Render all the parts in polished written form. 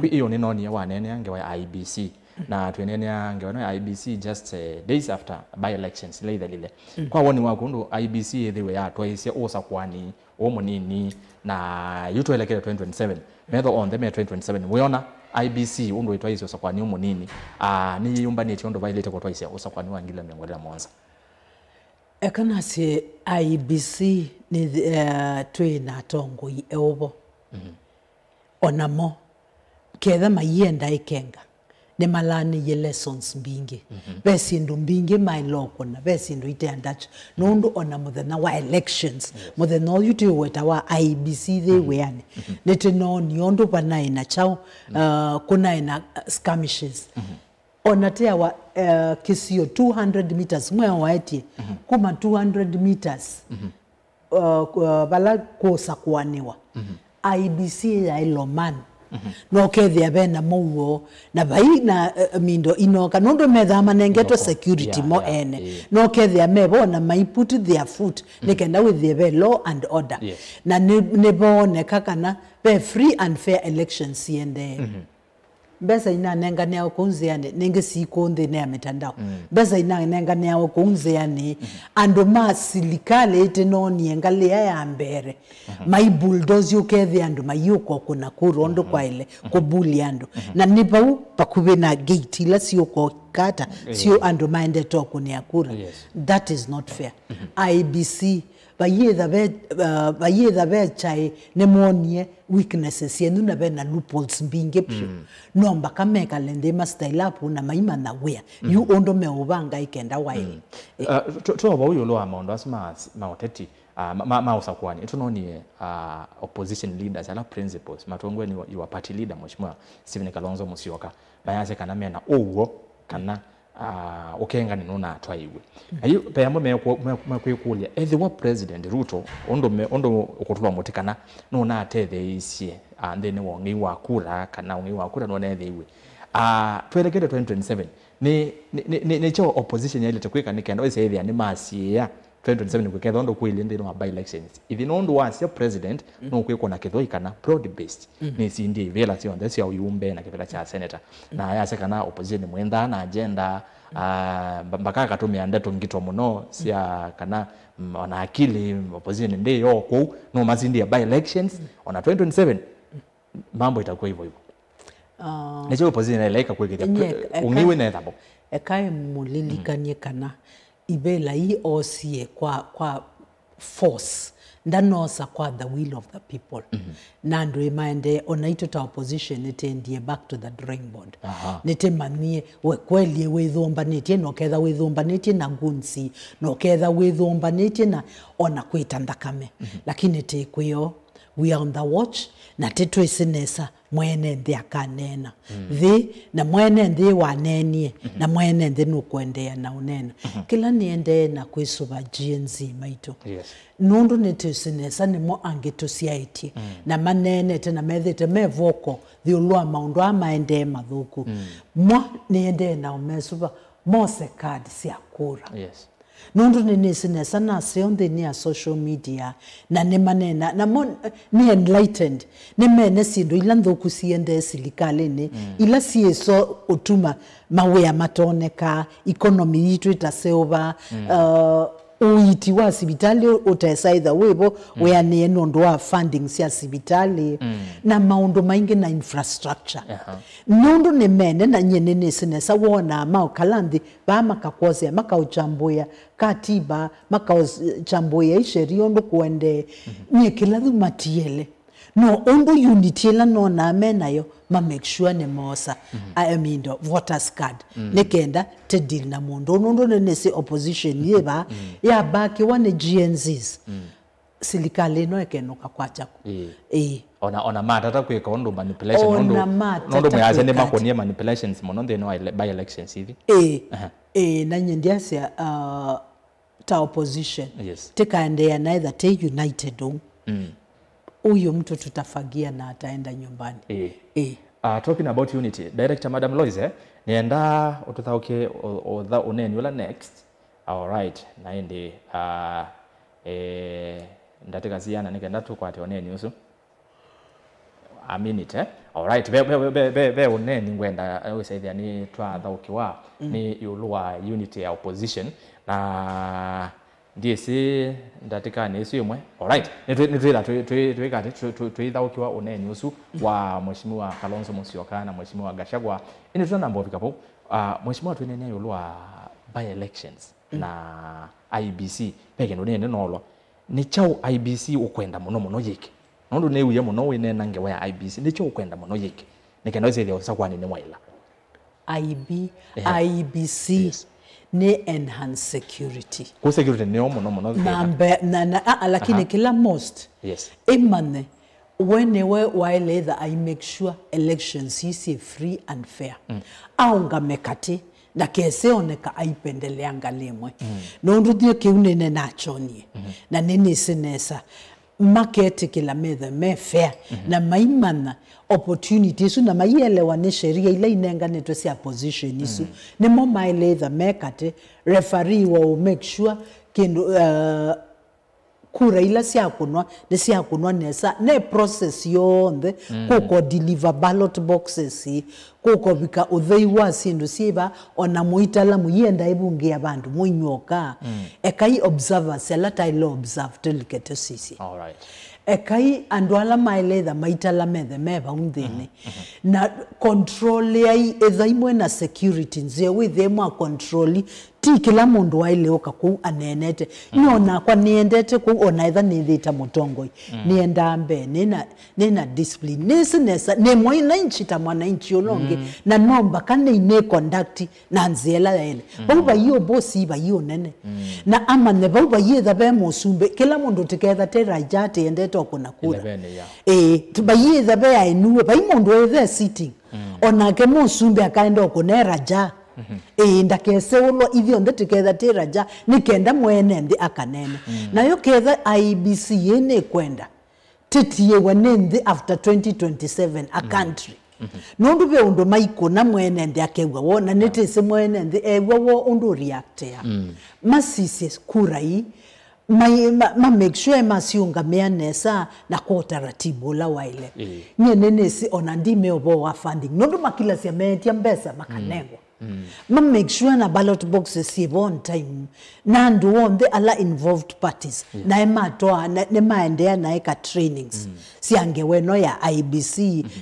kwi iyo ni noni wa nene ange wa IBC na twenene ange wa IBC just days after by elections later lile kwa woni wa kundu IBC ethiwe ya twaise osa kwani omunini na yuto elekele 2027 metho on the 2027 weona IBC undu itwaise osa kwani omunini ni yumba ni chondo violate kwa twaise osa kwani wangila mengolera monza ekana se IBC ni twina tongo eobo onamo ketha mayenda ikenga ne malani ye lessons mbingi besindu mbingi my loko na besindu itendach nondu ona muthena wa elections muthena uyu weta wa IBC they weane nete no niondu banaina chao kunaina skirmishes onatea wa kisio 200 meters mwe waetie kuma 200 meters bala kosa kwaniwa IBC ya Iloman no kethia bena muwo na bai na mindo inoka nondo metha manengeto security mo ene no kethia mebo na mai put their foot nikenda with the law and order na ne kakana be free and fair elections siende besa ina nenga neo kunziane nenge sikonde ne ametandao besa ina nenga neo kunziane ando masilikale itenoni engale ya mbere mai bulldoze ukethi ando mayuko kuna kurondo kwa ile ko buliando na nipau pakube na gate la sio ko kata sio ando maende toko ni akura that is not fair IBC bayetha be chai nemonie weaknesses yenu na be na loopholes mbinge pyo nomba kameka lende mastyle up na maima na wea you ondo me obanga ikenda waile to ba uyo lo amondo asma maoteti usakwani itunoni opposition leaders ala principles matongwe ni your party leader mheshimiwa Stephen Kalonzo Musyoka bayaze kana mena owo kana okenga ninona atwaiwe ayo peyamo mekwekulia ethi wa president Ruto ondo okutuba motikana nona atethe isie and then wongi wakura kana wongi wakura nona ethiwe twelekete 2027 ni cho opposition ya ile tekwika nikenda ose ethi ani masia 2027 kweketha ondo kwilinde no by elections ithi nondo wasia president no kweko na ketho ikana broad based ni sindi vela sio ndesi ya uyumbe na kivela cha senator na yase kana opposition mwenda na agenda mbaka katumia ndeto ngitwa muno sia kana ona akili opposition ndi yoko no mazindi ya by elections ona 2027 mambo itakuwa hivyo hivyo necho opposition ilaika kweketa ungiwe na thabo ekai mulilikanye kana ibela hii osie kwa force ndanosa kwa the will of the people nando emaende onaito ta opposition etendie back to the drawing board netemanie wekweli wethombanetie no ketha wethombanetie na ngunsi no ketha wethombanetie na ona kwita ndakame lakini tekwiyo we are on the watch na tetu isinesa mwene ndi akanena thi na mwene ndi wanenie na mwene ndi nukwendea na unena kila niende na kwisuba GNZ maito nundu netu isinesa nimo angitusiaiti na manene tena methete mevoko thi ulwa maundu amaende mathuku mwa niende na umesuba mose card sia kura nundu nisinesa na seonde ni social media na nemanena na ni enlightened nemene sindu ila nthuku siende silikalini ila sieso utuma mawea matoneka economy yitu itaseova uiti wa sibitali utesa either webo weane nondo wa funding sia sibitali na maundu maingi na infrastructure nondo nemene na nyenene sinesa wona maukalandi ba makakoze makauchambuya katiba makauchambuya isheriondo kuende nyekilathu matiele no ondo unity la no na menayo ma make sure ne mosa I mean the voters card nekenda te deal na mundo nondo nese opposition yeba ya baki wane GNZs silikale no ekenoka kwachako ona matata kweka ondo manipulation nondo mwaze ne makonie manipulations monondo no by elections hivi na nyendiasia ta opposition tekaendea neither te united uyo mtu tutafagia na ataenda nyumbani talking about unity director Madam Loise nienda ututhauke otha uneni wala next all right naende ndateka ziana nikenda tukwate oneni usu a minute All right, be uneni ngwenda usaithia ni twathaukiwa ni yulwa unity ya opposition na ndisi ndatika ni isu imwe. All right, nitwira twikati twithaukiwa uneni usu wa mheshimiwa Kalonzo Musyoka na mheshimiwa Gachagua ini tuna nambo fikapo mheshimiwa twinene yulwa by elections na IBC peke ndo nene nolo ni chao IBC ukwenda muno yiki nondo ne uye muno wine nange wa IBC ni chao ukwenda muno yiki nikenda zile osakwani ni mwaila IBC yes. Ni enhance security ku security ni muno lakini kila most yes imane whenever while either I make sure elections is free and fair aunga mekati na kese oneka aipendeleanga limwe nondu dio kiunene nachonie na nini sinesa market kila me fair na maimana opportunities na maielewa ni sheria ile inenga netwe sia position isu ni mo maile the mekate referee will make sure kindu kura ila sia kunwa nesa ne process yonde kuko deliver ballot boxes kuko bika utheiwa sindu siba ona muitala muyenda ibunge abantu munyoka ekai observers elata ilo observe delicate sisi all right ekai andwala maile maitala meba undhini na control yai ethaimwe na security nze withemwa control ti kila mundu waileoka ku anenete nyona kwa niendete ku onaitha nithita mutongoi nienda mbe nina discipline nesinesa nemwe na inchita mwana inchi olonge na nomba kana ine conduct na nzela ele bauba hiyo bosi ba hiyo nene na ama ne bauba yetha be musumbe kila mundu tiketha te rajate endete okuna kura tubayetha be ainuwe bai mundu wethe sitting onake musumbe akaenda okuna raja ndakese ulo ivyo ndetiketha tiraja nikenda mwene ndi akanene nayo ketha IBC yene kwenda titiye wanende after 2027 a country nondu be undu maiko na mwene ndi akewa wona netese mwene ndi wo undu react ya masisi kurai ma make sure masiunga meanesa na kwa taratibu la waile nyenene si onandime obo wa funding nondu makila sia metia mbesa makanengwa ma make sure na ballot boxes si on time na ndu the ala involved parties na ematoa ne maendea na eka trainings siange weno ya IBC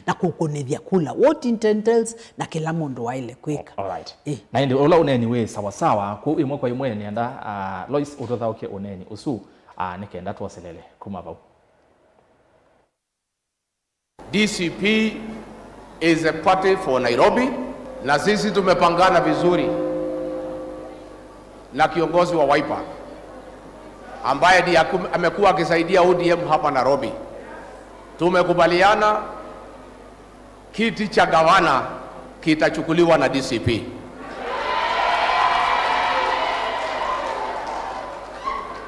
na kukonethia kula what entails na kila mundu waile kwika all right na ndi ola uneni we sawa ku imwe kwa imwe ni anda Lois utothauke uneni usu nikenda twaselele kuma bau DCP is a party for Nairobi na sisi tumepangana vizuri na kiongozi wa Wiper ambaye ndiye amekuwa akisaidia ODM hapa Nairobi. Tumekubaliana kiti cha gavana kitachukuliwa na DCP.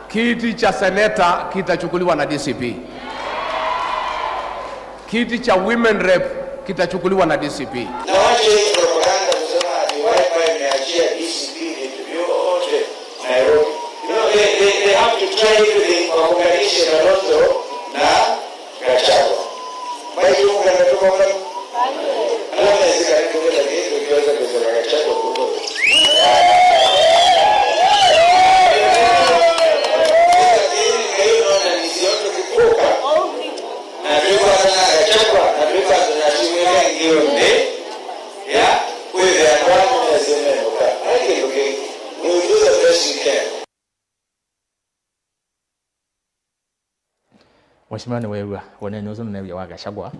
Kiti cha seneta kitachukuliwa na DCP. Kiti cha women rep kitachukuliwa na DCP. Na wache propaganda kusema ati Wiper imeachia DCP vitu vyote Nairobi. You know, they have to try everything kwa kuunganisha Kalonzo na Gachagua. Basi mungu anatoka kwa alafu zikani kwa kitu kiweza kusema Gachagua kwa Mheshimiwa ni wewe woneni uzo ne wa Gachagua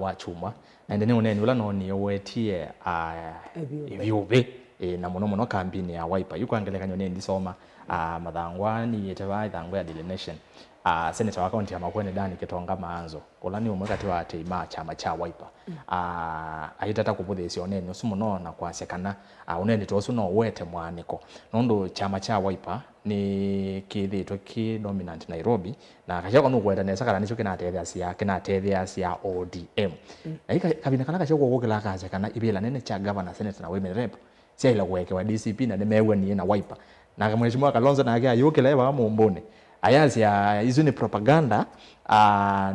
wa chuma na ndene uneni ula no ni wetie ebyube na muno campaign ya Wiper yuko angelekanya ne ndisoma mathangwa ni yetewa ithangwa ya Daily Nation senator wa county ya Makueni Dani Kitonga Maanzo kolani umwe kati wa teima chama cha Wiper aitata kubuthesio nene usumuno na kwasekana uneni tosu no wete mwaniko nondo chama cha Wiper ni kithitwe ki dominant Nairobi na Gachagua no kwenda nesa kana nicho kinatethia cia ODM na kabina kana Gachagua gukila kaje kana ibila nene cha governor senator na women rep cia ila gwekewa DCP na nemewe ni na Wiper na mheshimiwa Kalonzo na ake ayukila wa mumbone ayazi ya hizo ni propaganda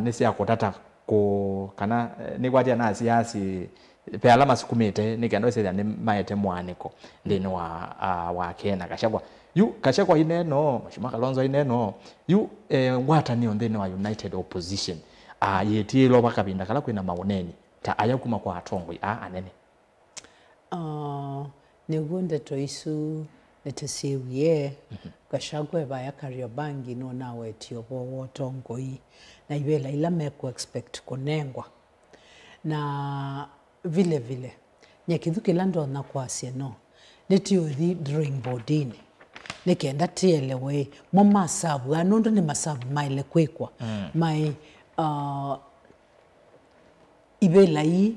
nisi ya kutata ko kana ni kwatia na siasi pe alama sikumite ni kendo se ni maete mwaniko ndini wa Kenya Gachagua ineno Mheshimiwa Kalonzo ineno yu wata ni ondeni wa United Opposition yeti lo bakabinda kala kwina mauneni ta ayakuma kwa atongwe anene ne gonda toisu netesiwie Gachagua baya Kariobangi no nawe tiobo wotongoi na ibela ila meko expect konengwa na vile nyakithuki lando na kwa sieno netio the drawing boardini nekenda tielewe mo masabu anondo ni masabu maile kwekwa my ibela hii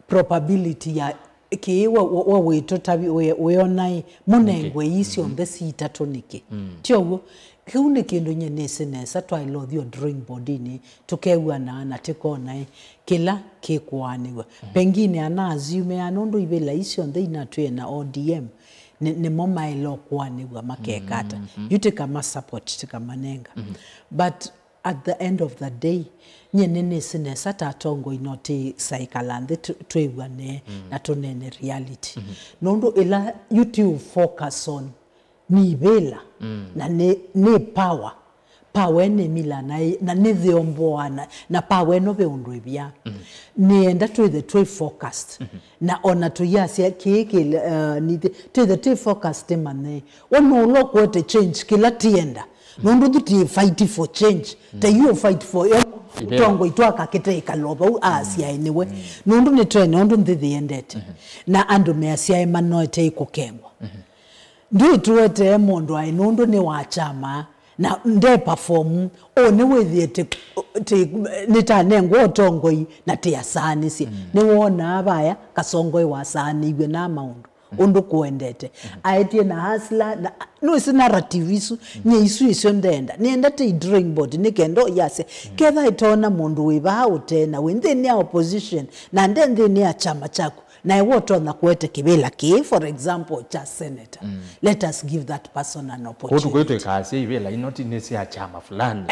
probability ya kiwa weto tabi weonai munengwe isi on the sita tonike tiogo kiune kindu nyenese nesa twailo thio drawing boardini tukewa na tekona kila kekwaniwa pengine anaziume anondo ibela isi on the inatwe na ODM ne moma ilo kwaniwa makekata yute kama support tikama nenga but at the end of the day nyenene sine sata tongo inoti saikalande twewane na tonene reality nondo ila YouTube focus on ni bela na ne power ne mila na ne thiomboana na power no be undwebia nienda to the focused na ona to yasia keke ni to the focused mane ono lokwo te change kila tienda nondo duti fight for change te you fight for tongo itwaka kete ikaloba asia anyway nondo ne train nondo ndithiendete na andu me asia emanoete ikokengwa ndio tuwete mondo ai nondo ne wachama na nde perform one wethiete nitanengwo tongoi na tia sani si ni wona abaya kasongoi wasani igwe na maundu undu kuendete aetie na hasla na no is narrative isu nye isu ndenda nienda te drawing board nikendo yase ketha itona mundu wiba utena within ya opposition na ndende ya chama chako na iwoto na kuete kibela ki for example cha senator let us give that person an opportunity kutu kasi ibela inoti nesi ya chama fulani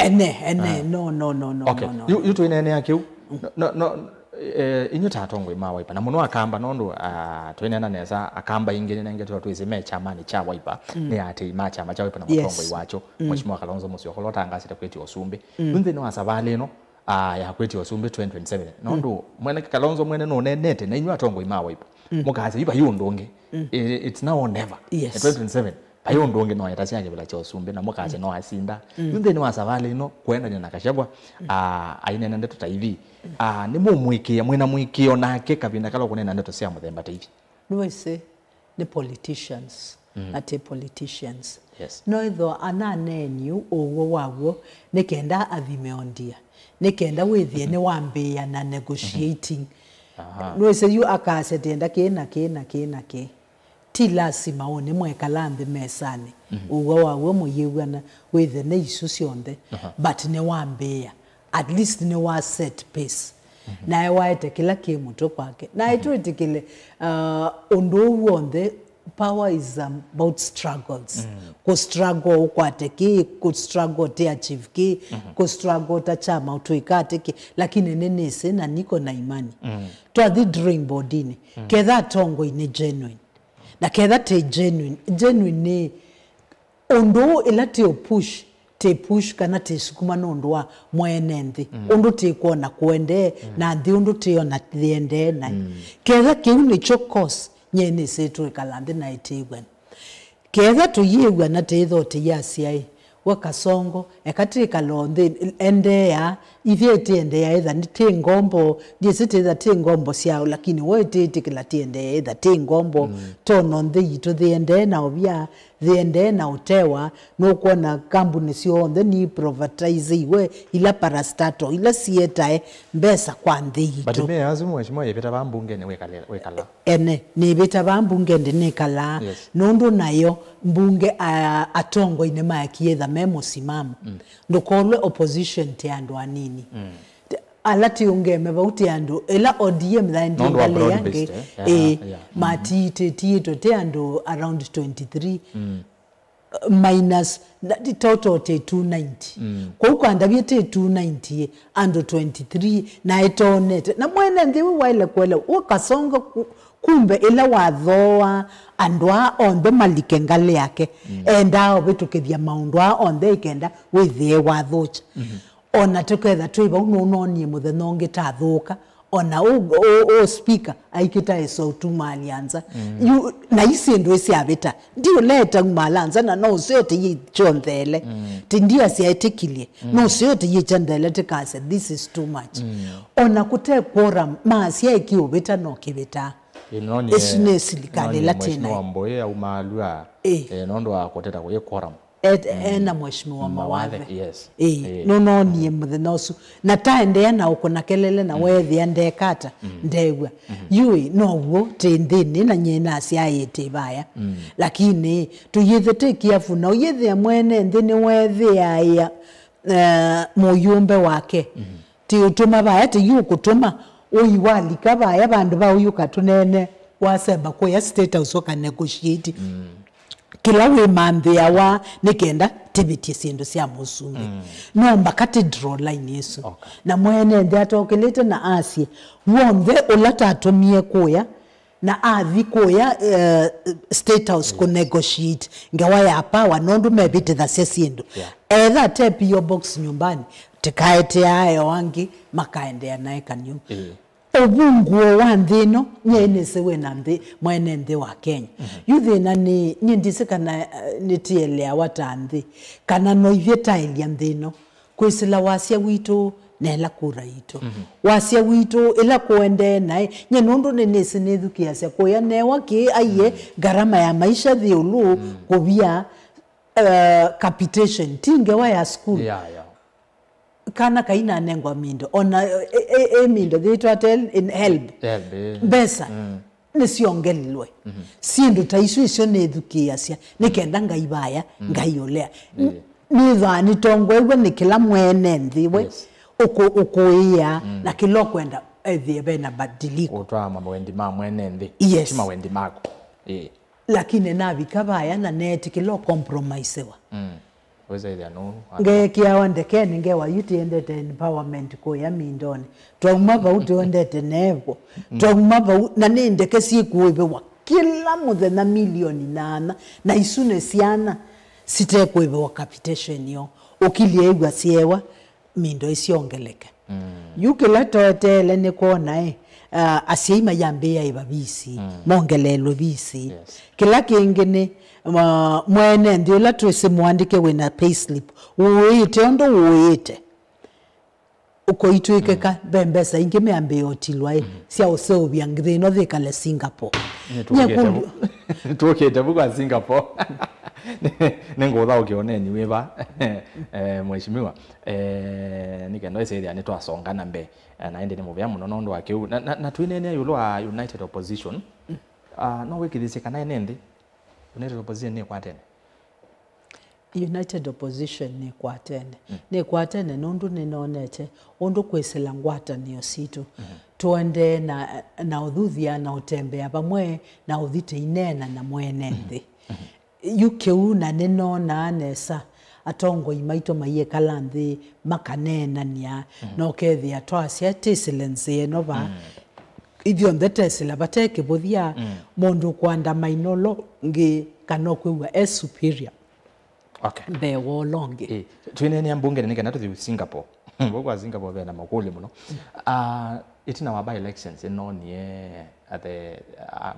no okay yuto inene yake no inyo tatongwe mawaipa na muno akamba nondo twenena nesa akamba ingene nenge twizime chama ni cha waipa ne ate ma chama cha waipa na matongwe iwacho Mheshimiwa Kalonzo Musyoka lotanga sita kweti osumbe nze no asabale no ya kweti osumbe 2027 nondo mwene Kalonzo mwene no nete na inyo atongwe mawaipa mukaze iba yundonge it's now or never 2027 payo ndonge no yatasi yake bila chosumbe na mukaze no asinda nze no asabale no kwenda na Gachagua ainene ndeto ta hivi ni mumwikia mwina mwikio nake kabinda kala kunena ndeto cia muthemba ta hivi nwese ni politicians ate politicians yes no itho ananenyu owo wawo nekenda athimeondia nekenda withie ni wambia na negotiating nwese yu akase tenda kena ti lazima one mwekalambe mesani uwo wawo muyiwana withe ne isu cionthe but ne wambia at least ne wa set pace na yawaite kila kimuto kwake na ituite kile ondo wonde power is about struggles ko struggle ukwate ki ko struggle te achieve ki ko struggle ta chama utuikate ki lakini nenese na niko na imani to the dream bodini ketha tongo ine genuine na ketha te genuine ne ondo elate push te push kana te sukuma nondo wa mwenende ondo te kuona kuende na ndi ondo te ona thiende na ketha kiuni chokos nyene setu kalande na itigwen ketha to yegwa na te thote yasiai wakasongo ekati kalonde endea iviete endea either nite ngombo disite that ngombo siao lakini wote tikila tiende either te ngombo tono ndi to the ende na obia the ende na utewa no kuona kambuni sio the ni privatize iwe ila parastato ila sietae mbesa kwa ndi but me azumu Mheshimiwa yebeta bambunge ne wekala ene ni beta bambunge ndi kala nondo nayo mbunge atongo ine makietha memo simamo ndokole opposition te ando anini alati ungeme bauti ando ela ODM tha ndingale yange matite tieto te ando around 23 minus the total te 290 kwa huko andabie te 290 under 23 na etonete na mwene ndi waile kwele ukasonga kumbe ila wathoa andwa onde malike ngale yake enda obetukithia maundwa onde ikenda withie wathocha ona tuketha twiba unonie muthenya ungi tathuka ona o speaker aikita eso tumalianza na isi ndo isi abita ndio leta malanza na no sote yi chondele tindia si aitikilie no sote yi chandele tikase this is too much ona kute quorum masi aikiobita no kibita esnesi likale latina Wamboye au maalua nondo akoteta kwa quorum ena mheshimiwa Mawathe yes no nie muthenosu na taende na ukona kelele na wethi ndekata ndegwa yui no wo tindini na nyena asiayete baya lakini tuyithete kiafu na uyithia mwene ndini wethi aya muyumbe wake ti utuma baya ti yukutuma uyiwali kabaya bandu ba uyukatunene waseba ko ya state usoka negotiate kila we mandhia wa nikenda tibiti sindu sia musumbi no mbakati draw line yesu na mwene ndi atokelete na asi wonde ulata atomie koya na athi koya state house ko negotiate ngawa ya power nondu mebiti the sindu either tape your box nyumbani tikaete ayo wangi makaendea nae kanyu obungu wa ndino nyene sewe na ndi mwene ndi wa Kenya yuthi na ni nyindise kana nitielea watandi kana no iveta ilia ndino kwisila wasia wito nela kura ito wasia wito ila kuende nae nyenundu nenesi nethukia sia koya newa ki aye garama ya maisha thiulu kubia capitation tingewa ya school kana kaina nengwa mindo ona mindo they tell in help besa nisiongelwe sindu taisu isio nethukia sia nikenda ngaibaya ngaiolea nithani tongwewe nikila mwene ndhiwe ukoia na kilo kwenda ethiebe na badiliko utwa mamwendi ma mwene ndhi tima wendi mako lakini nabi kabaya na neti kilo compromisewa weza no ngekia wandeke ningewa yutiendete empowerment ko ya mindoni twamaba utiondete nevo twamaba na nindeke sikuibe wa kila muthenya milioni 8 na isune siana sitekuibe wa capitation yo ukiliegwa siewa mindo isiongeleke yukila totele nikona asiima yambea ibabisi mongelelo bisi kila kingine mwene ndio la twese muandike wena payslip uite ondo uite uko ituikeka bembesa ingeme ambe otilwa sia oseo byangre thikale Singapore tukete buka Singapore nengoza ukioneni weba mheshimiwa nikendo ese ni twasongana mbe naende ni muvya muno nondo wake na twinene yulo a United Opposition no wikithise kana nende United Opposition ni kwatene United Opposition ni kwatene ni kwatene nondu ninonete ondo kwesela ngwata niyo situ tuende na udhuthia na utembea pamwe na uthite inena na mwene nthi yukeu na ninona nesa atongo imaito maie kalanthi makanena nia no kethia twasia excellence no ba ithio ndetesela bateke bothia mundu kwanda mainolo ngi kanokwewa as superior be wolonge twinene mbunge nike natu Singapore bogwa Singapore bena makuli muno itina wa by elections enonie at the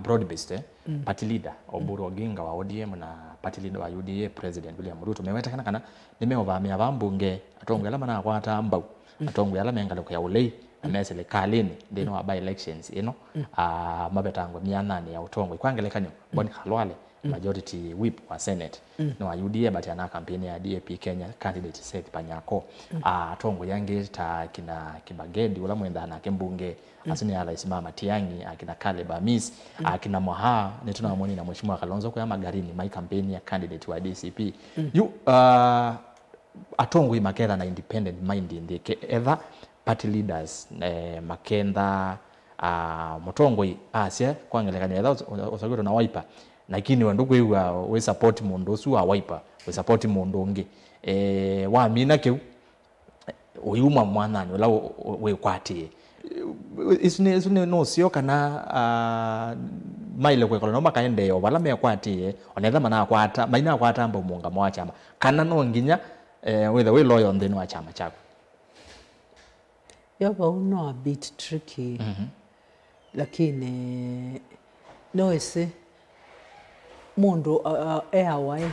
broad based party leader Oburu Oginga wa ODM na party leader wa UDA President William Ruto meweta kana nimeovamia bambunge atongela mana kwata mbau atongela mengaluko ya ulei amesele kalini ndino wa by elections mabetango mianani ya utongo kwangelekanyo boni halwale majority whip wa Senate no wa UDA but ana campaign ya DAP Kenya candidate Seth Panyako atongo yange ta kina Kibagedi ula mwenda na kembunge asini ya Rais Mama Tiangi akina Caleb Amis akina Moha netuna mwoni na mheshimiwa Kalonzo kwa magarini my campaign ya candidate wa DCP you atongo imakera na independent mind in the ever party leaders Makenda motongoi asia kwangelekania osagiro na Wiper lakini wandu kwiwa we support mundu usu wa wiper we support mundu ungi wa mina kiu uyuma mwanani wala we kwatie isune no sio kana maile kwe kolona makaende yo wala me kwatie onetha mana kwata maina kwata mbo munga mwa chama kana no nginya with the way loyal ndeni wa chama chako yoba uno a bit tricky lakini no ese mundu eawai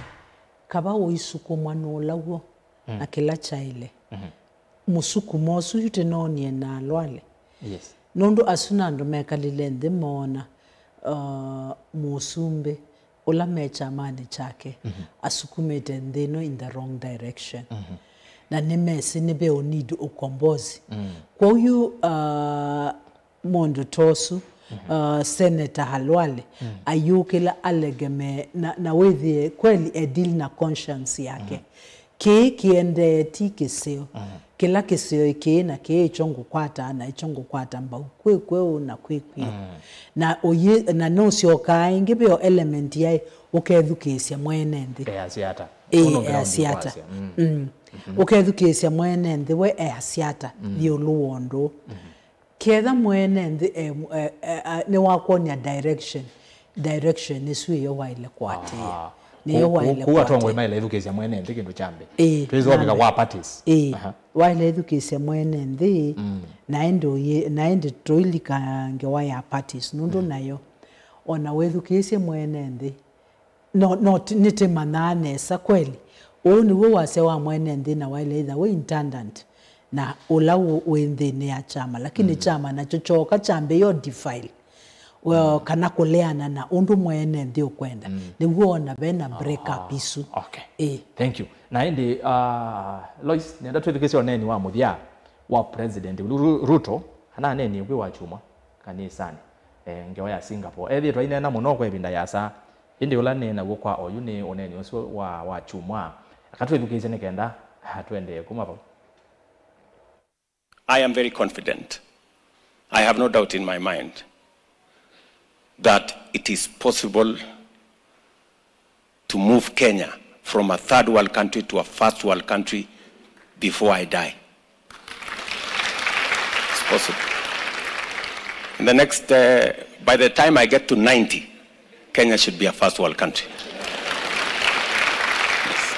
kaba uisuko mwana lawo na kila chaile musuku mosu yute nonie na alwale yes nondu asunando mekalilende mona musumbe ula mecha mane chake asukumete ndeno in the wrong direction na nemesi nebe onidi ukombozi kwa huyu Mondo Tosu Senator Halwale ayukila alegeme na wethi kweli edil na conscience yake kiende tikisio kila kisio iki na ichongo kwata na ichongo kwata mba kwe na kwe na oye na no sio kai ngibyo element yai ukethukisia mwenende asiata asiata ukethukisia mwenende we asiata yo luondo ketha mwenende ne wakonia direction isu yo waile kwate niyo waile kwa tongo maile edukisia mwenende kindu chambe twezo bika wa parties waile edukisia mwenende naende toilika nge waya parties nundu nayo ona wedukisia mwenende no nite manane sa kweli oni we wase wa mwenende na waile either we intendant na ulawo wendene ya chama lakini chama na chochoka chambe yo defile kana kuleana na undu mwene ndio kwenda niwona bena break up isu okay thank you na indi Lois nenda twithikisio neni wa muthia wa president Ruto ana neni kwi wa chuma kanisani ngewa ya Singapore ethi twaine na muno kwa ibinda ya sa indi ula nena gukwa oyu ni oneni uso wa chuma akatwithikisio ne kenda twende kumapa. I am very confident. I have no doubt in my mind that it is possible to move Kenya from a third world country to a first world country before I die. It's possible. In the next, by the time I get to 90, Kenya should be a first world country. Yes.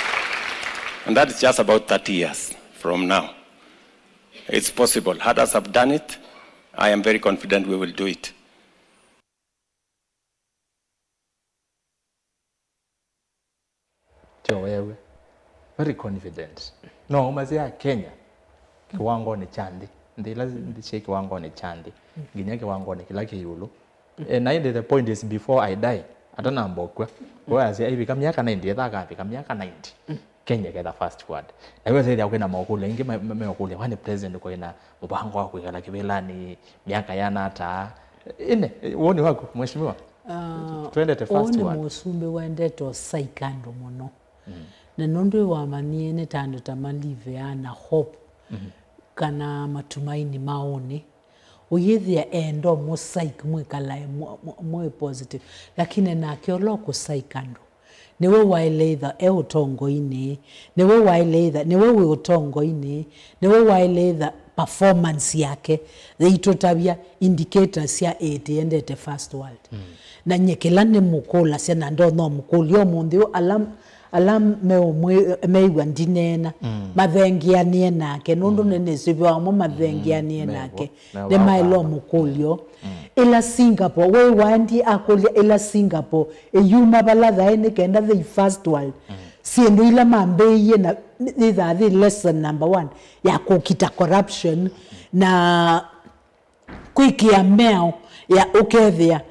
And that is just about 30 years from now. It's possible. Others have done it. I am very confident we will do it. Wewe very confident. No, umazia Kenya kiwango ni chandi. Ndila ndiche kiwango ni chandi. Nginya kiwango ni kila kiyulu. And the point is before I die, atana mbokwa. Kwa azia hivi kama miaka 90 yataka kama miaka 90. Kenya get the first word. Na wewe zaidi yakuna makule ingi makule wani president kwa ina mpango wa kuikala kibelani miaka yana hata ine uone wako mheshimiwa. Twende the first word. Musumbe wende to saikando muno. Na nondo wa maniene tando tamalive ana hope. Kana matumaini maoni. Uyithia endo musaik mwikala mwe positive. Lakini na kioloko saikando. Niwe waileitha utongo ini niwe waileitha niwe utongo ini niwe waileitha performance yake itotabia indicators ya endete first world na nyekela ne mukula sena ndo no mukulio mundu alam meigwa ndinena mathengianie nake nundu nene sibyo mo mathengianie nake de mailo mukulio ila Singapore we wandi akolia ila Singapore eyuma baladha ene kenda the first world siendo ila mambeye na the lesson number 1 ya kukita corruption na kuikia meo ya ukethia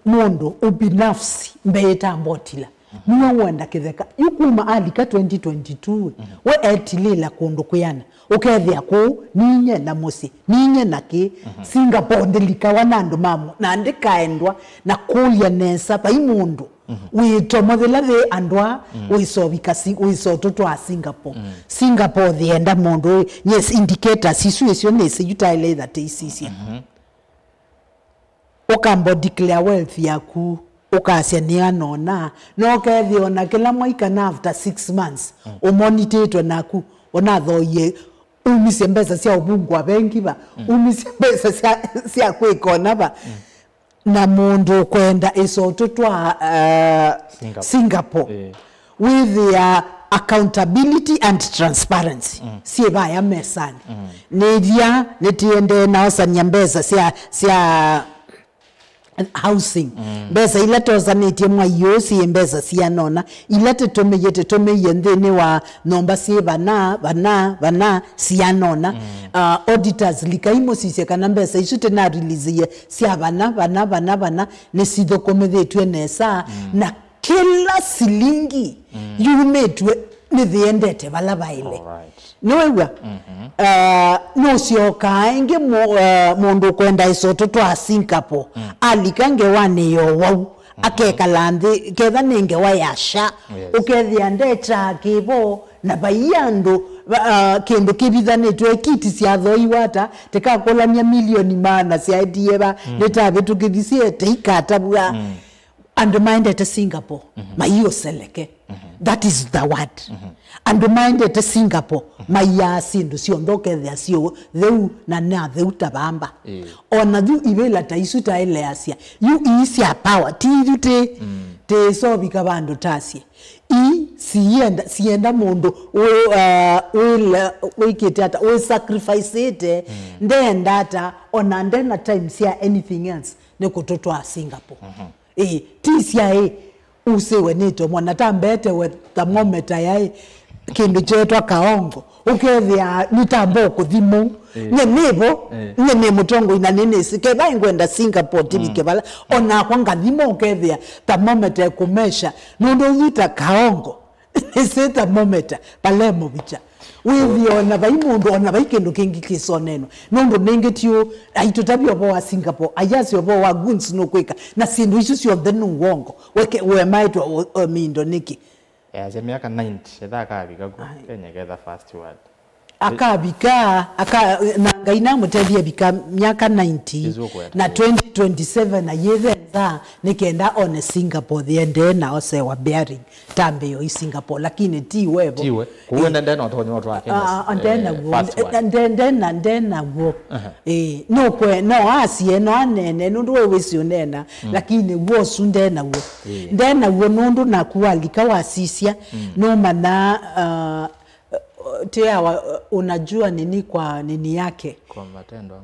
mundu ubinafsi mbeta mbotila niwe wenda kitheka yukuma alika 2022 we etilila kundu kuyana ukethia ku ninye na musi ninye naki Singapore ndelika wanando mamu na ndikaendwa na kulia nesa pa imundu witomothela the andwa wisobika wisototo a Singapore the enda mundu yes indicator sisu nese yutaile that isisi okambo declare wealth yaku ukasia ni anona no kethi ona kila mwaika na after 6 months umonitetwe naku onathoye umise mbesa cia ubungu abengi ba umise mbesa cia kwikona ba na mundu kwenda isoto twa Singapore with their accountability and transparency sie baya mesani nevia netiende naosania mbesa cia housing mbesa ilatoza netie mwa yosi mbesa cia nona ilate tomeye ndene wa nomba sie bana cia nona auditors likaimo sise kana mbesa isute na release cia bana ne sithokomethetwe nesa na kila silingi yumetwe nithiendete bala baile noigwa no sioka inge mundu kwenda isoto twa Singapore alikange wane yo wau akekalande ketha ninge wayasha ukethia ndecha kibo na bayandu kendo kibithanetwe kiti cia thoi wata tekakolania milioni mana cia dieba netabe tukithisie teikatabua undermined at Singapore mayo seleke that is the word undermined at Singapore maya sindu siondoke thia cio theu na theu tabamba ona thu ibela taisuta ile asia you isia power tiyute te so bikabandu tasie sienda mundu wikitata we sacrifice it then data ona ndena time sia anything else ne kutotwa Singapore tisia usewe nito mwana tambete we thermometer yae kindu chetwa kaongo ukethia nitambo kuthimo nyene mutongo ina nene sike baingwenda Singapore tibike bala ona kwanga thimo ukethia thermometer kumesha nondo vita kaongo ese thermometer palemo bicha withiona baimundu ona baikindu kingi kisoneno nondo nengetio aitotabio bo wa Singapore ayasio bo wa guns no kweka na sindu isu sio thenu wongo we maitwa mindo niki ya miaka 90 ethaka bigagu Kenya getha first word akabika na ngaina mutethia bika miaka 90 na 2027 na yethenza nikenda on Singapore thiende na ose wa bearing tambe yo Singapore lakini ti webo kuenda ndena otonyo watu wa Kenya ndena wo no kwe no asie no anene nundu wewe sio nena lakini wo sundena wo ndena wo nundu na kualika wasisia no mana tia unajua nini kwa nini yake kwa matendo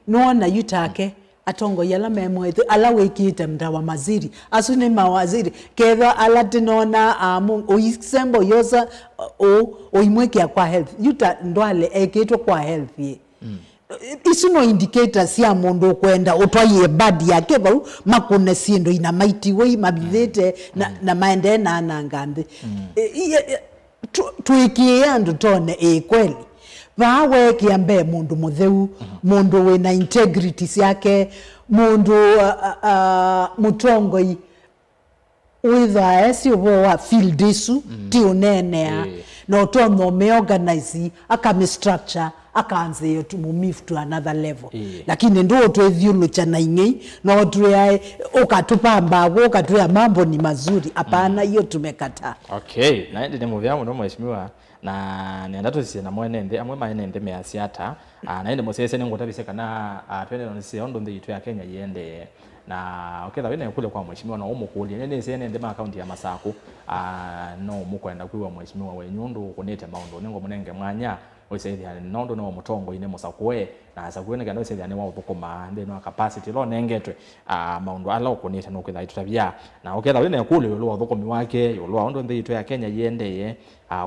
noona yutake atongo yala memwethe ala wekite mdawa maziri asune mawaziri ketha ala tinona oisembo yosa oimwekia kwa health yuta ndwale ekitwa kwa health isuno indicator cia mundu kwenda utwaye badi yake bau makune sindo ina mighty way mabithete na maende na anangande tuikie andu tone kweli bawe kiambe mundu mutheu mundu we na integrity yake mundu mutongoi witha esi wa field isu ti unene no tono me organize akame structure akanze yo to move to another level lakini ndo twethiulu chana ingei no twe ukatupamba ukatwe mambo ni mazuri hapana hiyo tumekataa okay na ndi movie yangu ndo mheshimiwa na nenda tusie na mwenende amwe maenende measiata na ende mosese nengotabise kana twende no nisi ondo ndi itu ya Kenya yende na oketha wene kule kwa mheshimiwa na umukulia nene sene ndema account ya Masaku no mukwenda kwiwa mheshimiwa wenyundu kunete maundo nengo munenge mwanya oisaidia nondo no mutongo ine Musakwe na Musakwe ne kando oisaidia ne wa bukoma ndi no capacity lo nengetwe maundo ala okuneta no kwetha itutabia na oketha wene kule lo bukoma wake yo lo ondo ndi itu ya Kenya yende ye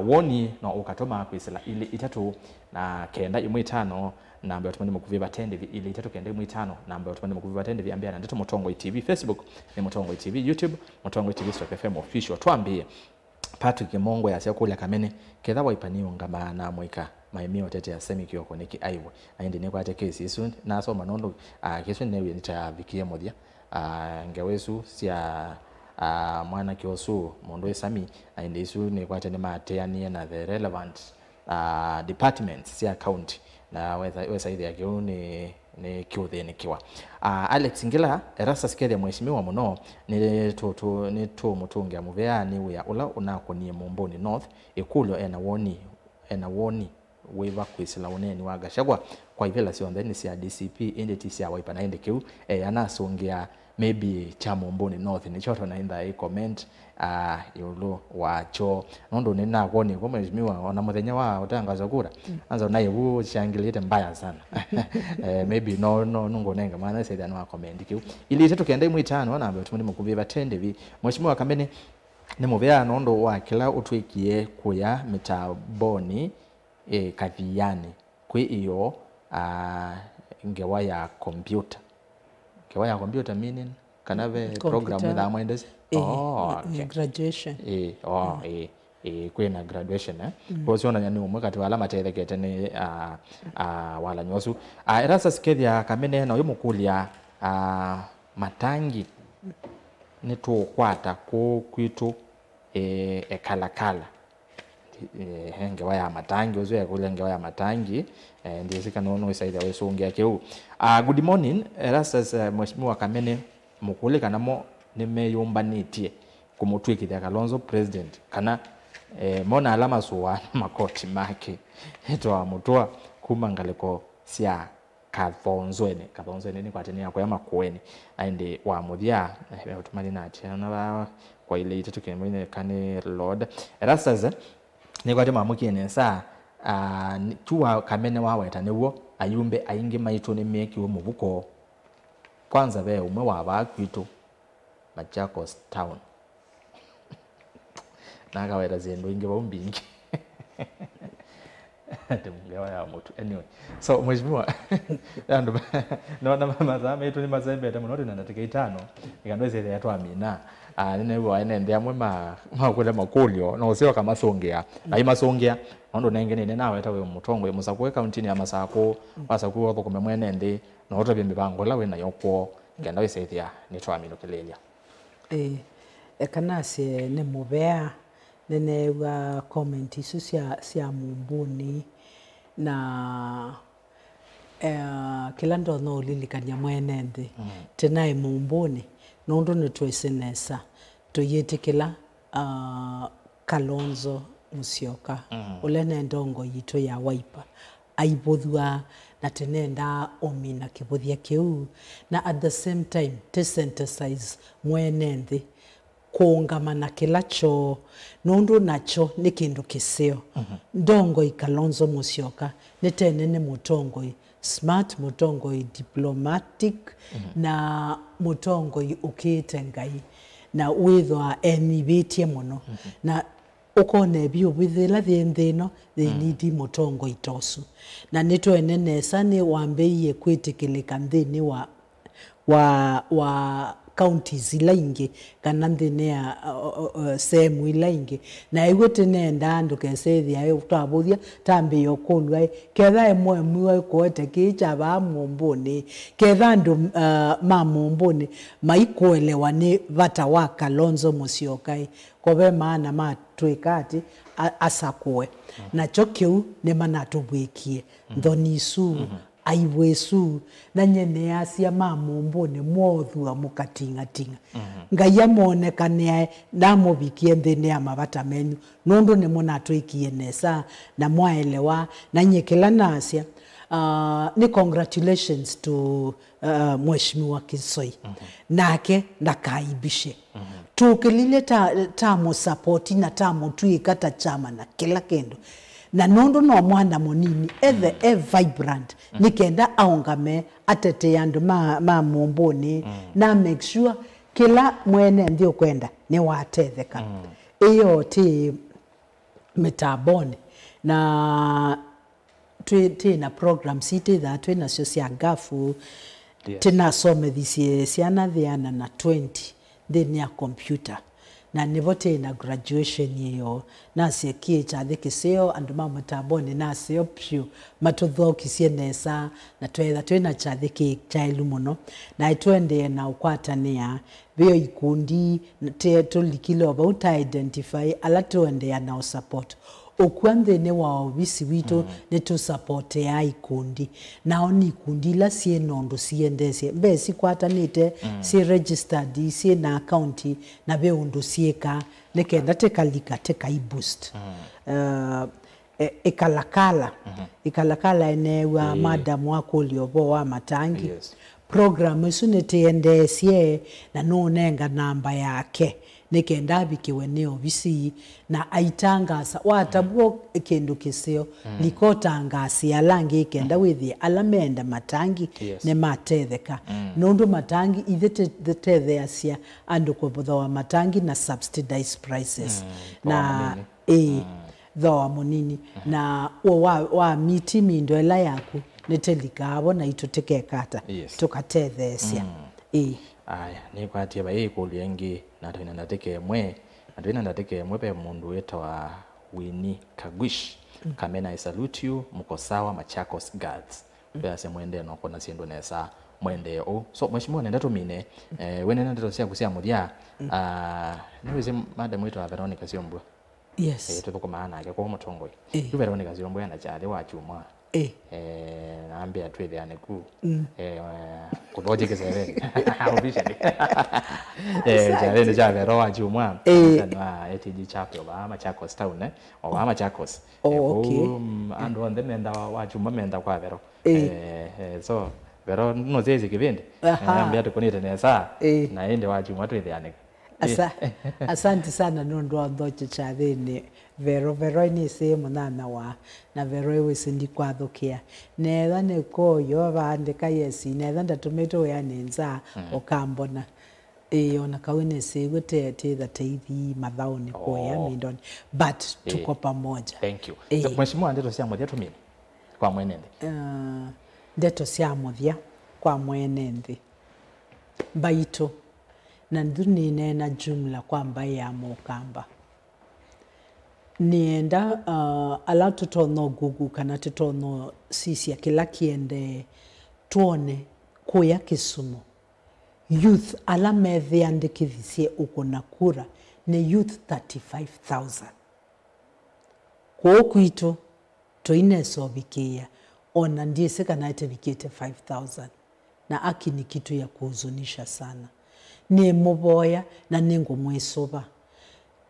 woni no ukatoma kwisela ile itatu na kenda imwe 5 namba yatumani mukuviva tende ile itatu kende imwe 5 namba yatumani mukuviva tende viambia na ndito Mutongo TV Facebook ni Mutongo TV YouTube Mutongo TV /FM official twambie Patrick Mongo ya sekula kamene ketha waipaniwa ngama na mwika maimio tete ya semi kioko niki aiwe aende ne kwate kesi isu na soma nondo kesu newe nitavikie modia ngewesu sia mwana kiosu mondo esami aende isu ne kwate ne mateani na the relevant departments sia county na wesa ile yake ni kiuthinikiwa. Alex Ngila erasa sikethia mheshimiwa muno ni tu mutungia muveani uya ula unakonie Mumbuni North ikulo ena woni weva kwisila uneni wa Gachagua kwa ivela cionthe ni cia DCP indi cia Wiper na indi kiu anasongia maybe cha Mumbuni North ni choto na inda comment yulu wacho nondo nina kwoni kwa mheshimiwa ona muthenya wa utangaza kura anza naye wu shangilite mbaya sana maybe no nungonenga maana saida no comment kiu ili tetu kenda imwitano na ambe tumuni mukuviva tende vi mheshimiwa Kamene ni muvea nondo wa kila utwikie kuya mitaboni kathiani kwi iyo ngewa ya computer meaning kanave program with amwendezi graduation kwina graduation kwa sio na umwe kati wala matethekete ni wala nyosu erasa sikethia Kamene na uyu mukulia matangi ni tukwata kwitu ekalakala ngewa ya matangi uzo ya kule ngewa ya matangi ndiye sika nono isaida wesungia kiu. Good morning erasa mheshimiwa Kamene mukule kanamo nimeyumbanitie kumutwikithia Kalonzo president kana mona alama suwa makoti make etwa mutwa kumangaliko cia kathonzwene ni kwatenia kwa makueni ande wa muthia utumani na chana kwa ile itetu kemene kane Lord erasa ni kwa tema mukine sa tuwa Kamene waweta newo ayumbe aingi maitu ni meki wo mubuko kwanza be umwe wa bakwitu Machakos town naga wera zendo inge bombingi ngewa ya moto anyway so mheshimiwa ando naona mama zame tu ni mazembe hata mnote na nataka 5 ikandweze ya twamina nene wa ene amwe makule makulio no sio kama songea ai masongea ndo nengene nene nawe tawe mutongo musakwe county ya Masako basakuwa bako kumemwene ndi no oto bimbe bangola we na yokwo ngenda wesethia ni twamino kelelia ekanase ne muvea nene wa comment isu cia Mumbuni na kila ndo no lilikanya mwene ndi tenae Mumbuni nondo ne twesenesa tuyetikila Kalonzo Musyoka ulene ndongo yito ya Wiper aibothua na tenenda omina kibothia kiu na at the same time to synthesize mwene ndi kuungamana kilacho nondo nacho ni kindu kisio ndongo Kalonzo Musyoka netene ne mutongo smart mutongo diplomatic na mutongo ukite ngai na withwa enibitie muno na ukone bio withela thino they need mutongo itosu na nitwene nesa ni wambeiye kwitikilika nthini wa counties ilaingi kana nthini ya sehemu ilaingi na igwete nenda andu kesethia ayo twabuthia tambi yokulwa ketha emwe mwe kwete kicha ba Mumbuni ketha andu ma Mumbuni maikuelewa ni vata wa Kalonzo Musyoka kobe maana matwikati asakwe na chokiu ne manatubwikie ndonisu aiwesu na nyene asia ma Mumbuni mwothua mukatingatinga ngaya monekane na mubikie nthini ya mabata menyu nondo ne munatwikie nesa na mwaelewa na nyekela nasia ni congratulations to mheshimiwa Kisoi nake ndakaibishe tukilile tamo support na tamo tuikata chama na kila kendo na nondo no mwana monini vibrant nikenda aungame atete yandu ma Mumbuni na make sure kila mwene ndio kwenda ni watetheka iyo ti mitaboni na na program city that we na social gafu tena some this siana thiana na 20 then ya computer na nivote na graduation hiyo na sekie cha thikiseo andu ma mutaboni na seo pyu matuthoki cienesa na twena cha thiki cha ilumuno na itwende na ukwatania bio ikundi te tulikilo about identify ala twende na support okuanthene wa obisi witu ne tu support ya ikundi nao ni ikundi la sie nondo siendesie mbe si kwatanite si registered si na account na be undu sieka nekenda tekalika tekai boost ikalakala ene wa madam wako liobo wa matangi program isu netendesie na nonenga namba yake nekenda bikiwe ne obisi na aitangasa watabuo kendo kisio likotangasi alange ikenda withi alamenda matangi ne matetheka nondo matangi ithe tethe asia andu ko wa matangi na subsidized prices na thoa munini na wa miti mindo ela yaku netelikabo na itutekekata tukatethesia aya ni kwatie ba ikuliengi na twina ndateke mwe pe mundu weta wa Winnie Kagwish Kamena. I salute you, mko sawa Machakos Guards basi mwende no kona sindu nesa mwende so mheshimiwa nenda tumine wene nenda tosia kusia mudia niweze madam wetu wa Veronica Siombwe tuko maana yake kwa mutongoi tu Veronica Siombwe ana chale wa chuma naambia twethe ane ku kuloje kesere obishani chale ni chave roa chuma na etiji chapyo ba Machakos town wa Machakos and on them enda wa chuma menda kwa Vero so Vero no zezi kivende naambia tukonite nesa na ende wa chuma twethe ane asante sana nondo ndoche chathene Vero ni sehemu nana wa na Vero we sindi kwathukia netha ne koyo bandika yesi netha ndatumeto ya nenza okambona ona kawene segute the teithi mathaoni koya mindoni but tuko pamoja. Thank you. Mheshimiwa ndeto cia muthia tumini kwa mwenende ndeto cia muthia kwa mwenende baito na ndunine na jumla kwamba ya mukamba nienda ala tutono gugu kana tutono sisi ya kila kiende tuone kuya Kisumu youth ala methi andikithisie uko na kura ni youth 35,000 kwa kwitu toineso bikia ona ndiye seka naite bikite 5,000 na aki ni kitu ya kuhuzunisha sana ni muboya na ningo mwesoba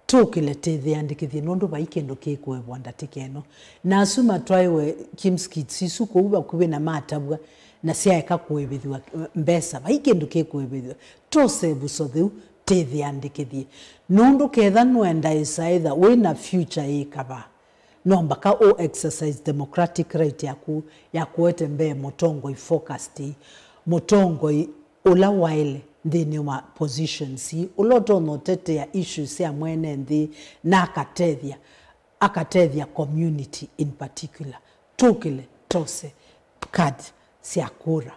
tukiletethe andikithie nondo baikendo kekwe bwandatikeno na asuma twaiwe kimskitsi ko uba kube na matabwa na siaeka kwebithwa mbesa baikendo kekwebithwa tose busothu tethe andikithie nondo ketha nwenda isaitha wina future ikaba nomba ka o exercise democratic right ya kuete mbe motongo ifocused motongo ula waile ndini wa positions uloto no tete ya issues ya mwene ndi na akatethia community in particular tukile tose card siakura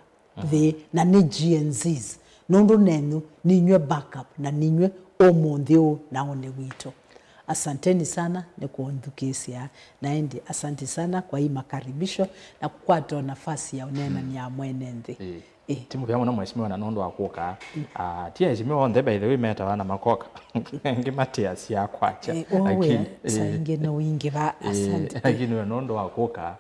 na ni GNZs nondo nenu ninywe backup na ninywe omonthio na one wito. Asanteni sana ni kuondukisia naendi asante sana kwa hii makaribisho na kukwata nafasi ya unena ni ya mwenende timu vya mwana mheshimiwa na nondo akuka tia heshimiwa on the by the way meta wana makoka ngimatia sia kwacha lakini sange no wingi ba asante lakini nondo akuka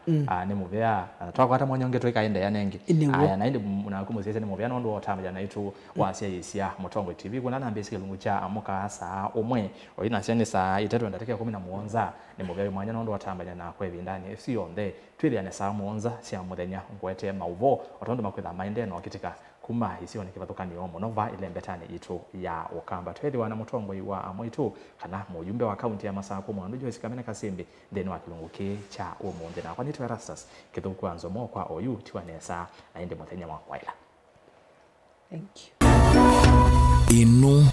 ni muvya twako hata mwanyonge tweka ende yanengi aya naende munakumu sese ni muvya nondo otamaja na itu wasia yisia Mutongo TV kuna nambe sikilungu cha amuka saa omwe oina sene saa 3:17 ni muvya mwanya nondo otamaja na kwevi ndani si onde twili ane saa monza sia muthenya ngwete mauvo otondo makwitha mainde no kitika kuma isio ni kibathukani omo nova ile mbetani itu ya Okamba twili wana Mutongo wa amoitu kana mujumbe wa kaunti ya Masako mwandu Joyce Kamene Kasimbi ndeni wa kilunguki cha omonde na kwani tu Rastas kithuku anzo mo kwa oyu tiwanesa aende muthenya wa kwaila. Thank you. Inu